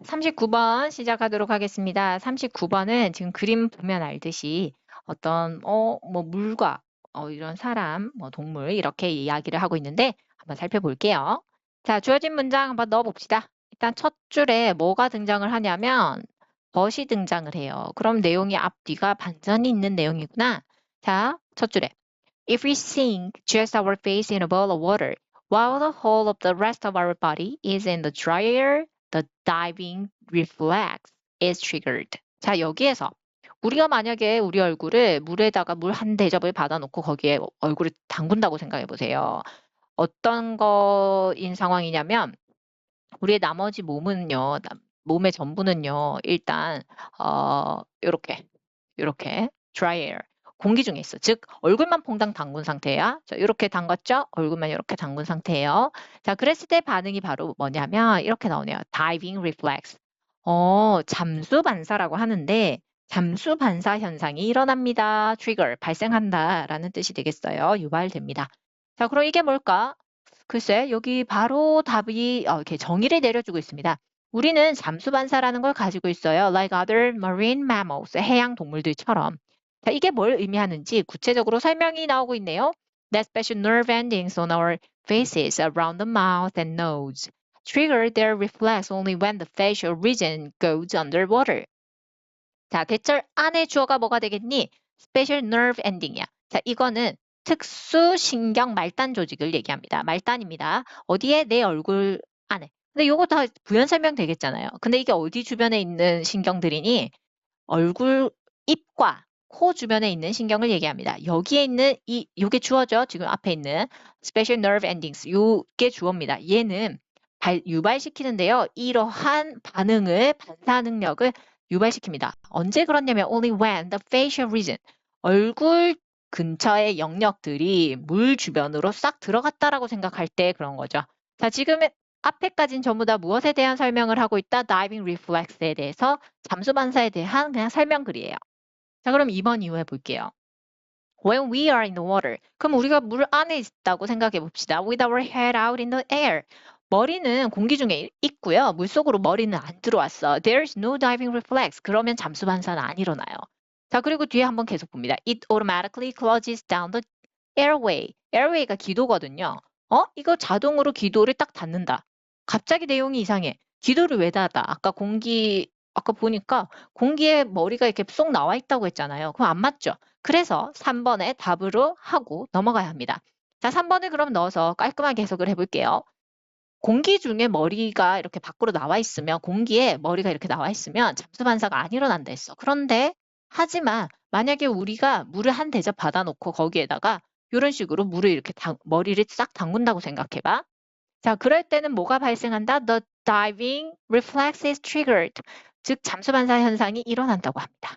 39번 시작하도록 하겠습니다. 39번은 지금 그림 보면 알듯이 어떤 뭐 물과 이런 사람, 뭐 동물 이렇게 이야기를 하고 있는데 한번 살펴볼게요. 자, 주어진 문장 한번 넣어봅시다. 일단 첫 줄에 뭐가 등장을 하냐면 벗이 등장을 해요. 그럼 내용이 앞뒤가 반전이 있는 내용이구나. 자, 첫 줄에 If we sink just our face in a bowl of water, while the whole of the rest of our body is in the dry air, the diving reflex is triggered. 자, 여기에서 우리가 만약에 우리 얼굴을 물에다가 물 한 대접을 받아놓고 거기에 얼굴을 담근다고 생각해 보세요. 어떤 거인 상황이냐면 우리의 나머지 몸은요, 몸의 전부는요, 일단 요렇게 dry air, 공기 중에 있어. 즉 얼굴만 퐁당 담근 상태야. 자, 이렇게 담갔죠? 얼굴만 이렇게 담근 상태예요. 자, 그랬을 때 반응이 바로 뭐냐면 이렇게 나오네요. diving reflex. 잠수 반사라고 하는데 잠수 반사 현상이 일어납니다. trigger, 발생한다라는 뜻이 되겠어요. 유발됩니다. 자, 그럼 이게 뭘까? 글쎄, 여기 바로 답이 이렇게 정의를 내려주고 있습니다. 우리는 잠수 반사라는 걸 가지고 있어요. Like other marine mammals, 해양 동물들처럼. 자, 이게 뭘 의미하는지 구체적으로 설명이 나오고 있네요. That special nerve endings on our faces around the mouth and nose trigger their reflex only when the facial region goes underwater. 자, 대절 안에 주어가 뭐가 되겠니? Special nerve ending이야. 자, 이거는 특수 신경 말단 조직을 얘기합니다. 말단입니다. 어디에? 내 얼굴 안에. 근데 요거 다 부연 설명 되겠잖아요. 근데 이게 어디 주변에 있는 신경들이니? 얼굴, 입과 코 주변에 있는 신경을 얘기합니다. 여기에 있는 요게 주어죠. 지금 앞에 있는 special nerve endings. 요게 주어입니다. 얘는 유발시키는데요. 이러한 반응을, 반사 능력을 유발시킵니다. 언제 그렇냐면 only when the facial region, 얼굴 근처의 영역들이 물 주변으로 싹 들어갔다라고 생각할 때 그런 거죠. 자, 지금 앞에까지는 전부 다 무엇에 대한 설명을 하고 있다? 다이빙 리플렉스에 대해서 잠수 반사에 대한 그냥 설명글이에요. 자, 그럼 2번 이후 해볼게요. When we are in the water. 그럼 우리가 물 안에 있다고 생각해 봅시다. With our head out in the air. 머리는 공기 중에 있고요. 물속으로 머리는 안 들어왔어. There's no diving reflex. 그러면 잠수 반사는 안 일어나요. 자, 그리고 뒤에 한번 계속 봅니다. It automatically closes down the airway. airway가 기도거든요. 이거 자동으로 기도를 딱 닫는다. 갑자기 내용이 이상해. 기도를 왜 닫아? 아까 보니까 공기에 머리가 이렇게 쏙 나와 있다고 했잖아요. 그럼 안 맞죠? 그래서 3번에 답으로 하고 넘어가야 합니다. 자, 3번을 그럼 넣어서 깔끔하게 해석을 해볼게요. 공기 중에 머리가 이렇게 밖으로 나와 있으면, 공기에 머리가 이렇게 나와 있으면 잠수 반사가 안 일어난다 했어. 그런데 하지만 만약에 우리가 물을 한 대접 받아놓고 거기에다가 이런 식으로 물을 이렇게 머리를 싹 담근다고 생각해봐. 자, 그럴 때는 뭐가 발생한다? The diving reflex is triggered. 즉, 잠수 반사 현상이 일어난다고 합니다.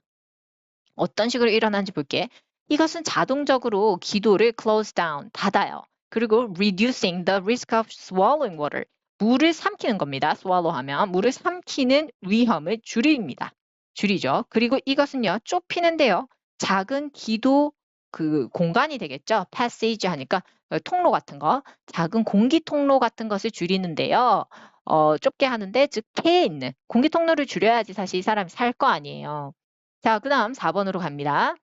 어떤 식으로 일어나는지 볼게. 이것은 자동적으로 기도를 close down, 닫아요. 그리고 reducing the risk of swallowing water. 물을 삼키는 겁니다. swallow 하면 물을 삼키는 위험을 줄입니다. 줄이죠. 그리고 이것은요, 좁히는데요. 작은 기도 그 공간이 되겠죠. passage 하니까 통로 같은 거, 작은 공기 통로 같은 것을 줄이는데요. 좁게 하는데, 즉 폐에 있는 공기 통로를 줄여야지 사실 이 사람이 살 거 아니에요. 자, 그 다음 4번으로 갑니다.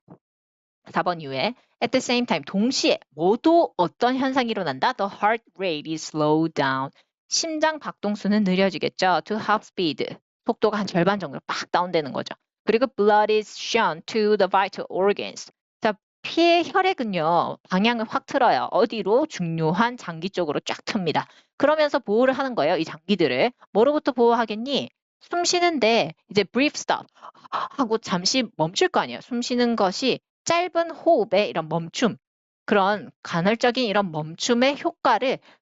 4번 이후에 at the same time, 동시에 모두 어떤 현상이 일어난다? The heart rate is slowed down. 심장 박동수는 느려지겠죠. To half speed. 속도가 한 절반 정도로 팍 다운되는 거죠. 그리고 blood is shown to the vital organs. 자, 피의 혈액은요, 방향을 확 틀어요. 어디로? 중요한 장기 쪽으로 쫙 틉니다. 그러면서 보호를 하는 거예요, 이 장기들을. 뭐로부터 보호하겠니? 숨 쉬는데 이제 brief stop 하고 잠시 멈출 거 아니에요. 숨 쉬는 것이 짧은 호흡의 이런 멈춤, 그런 간헐적인 이런 멈춤의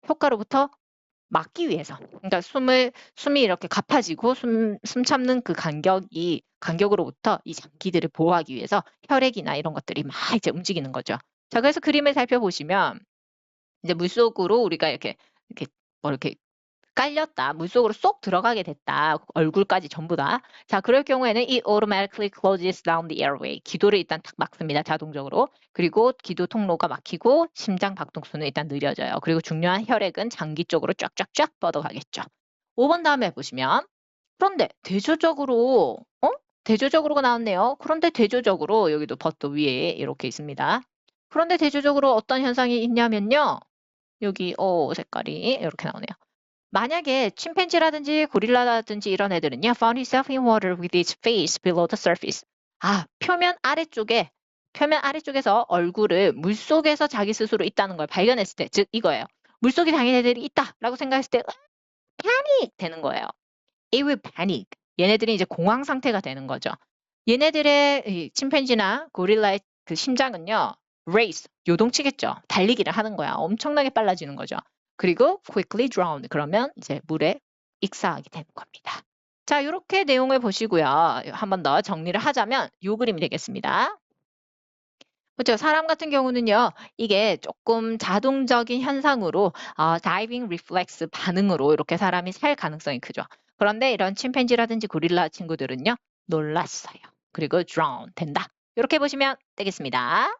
효과로부터 막기 위해서. 그러니까 숨이 이렇게 가파지고 숨 참는 그 간격으로부터 이 장기들을 보호하기 위해서 혈액이나 이런 것들이 막 이제 움직이는 거죠. 자, 그래서 그림을 살펴보시면 이제 물속으로 우리가 이렇게 뭐 이렇게 깔렸다. 물속으로 쏙 들어가게 됐다. 얼굴까지 전부 다. 자, 그럴 경우에는 it automatically closes down the airway. 기도를 일단 탁 막습니다. 자동적으로. 그리고 기도 통로가 막히고 심장 박동수는 일단 느려져요. 그리고 중요한 혈액은 장기 쪽으로 쫙쫙쫙 뻗어가겠죠. 5번 다음에 보시면 그런데 대조적으로 대조적으로가 나왔네요. 그런데 대조적으로 여기도 but 위에 이렇게 있습니다. 그런데 대조적으로 어떤 현상이 있냐면요. 여기 색깔이 이렇게 나오네요. 만약에 침팬지라든지 고릴라라든지 이런 애들은요. found itself in water with its face below the surface. 표면 아래쪽에서 얼굴을 물속에서 자기 스스로 있다는 걸 발견했을 때, 즉 이거예요. 물속에 자기네들이 있다라고 생각했을 때 panic 되는 거예요. It will panic. 얘네들이 이제 공황 상태가 되는 거죠. 얘네들의 이 침팬지나 고릴라의 그 심장은요. race, 요동치겠죠. 달리기를 하는 거야. 엄청나게 빨라지는 거죠. 그리고 quickly drown. 그러면 이제 물에 익사하게 되는 겁니다. 자, 이렇게 내용을 보시고요. 한 번 더 정리를 하자면 이 그림이 되겠습니다. 그렇죠. 사람 같은 경우는요. 이게 조금 자동적인 현상으로 다이빙 리플렉스 반응으로 이렇게 사람이 살 가능성이 크죠. 그런데 이런 침팬지라든지 고릴라 친구들은요. 놀랐어요. 그리고 drown 된다. 이렇게 보시면 되겠습니다.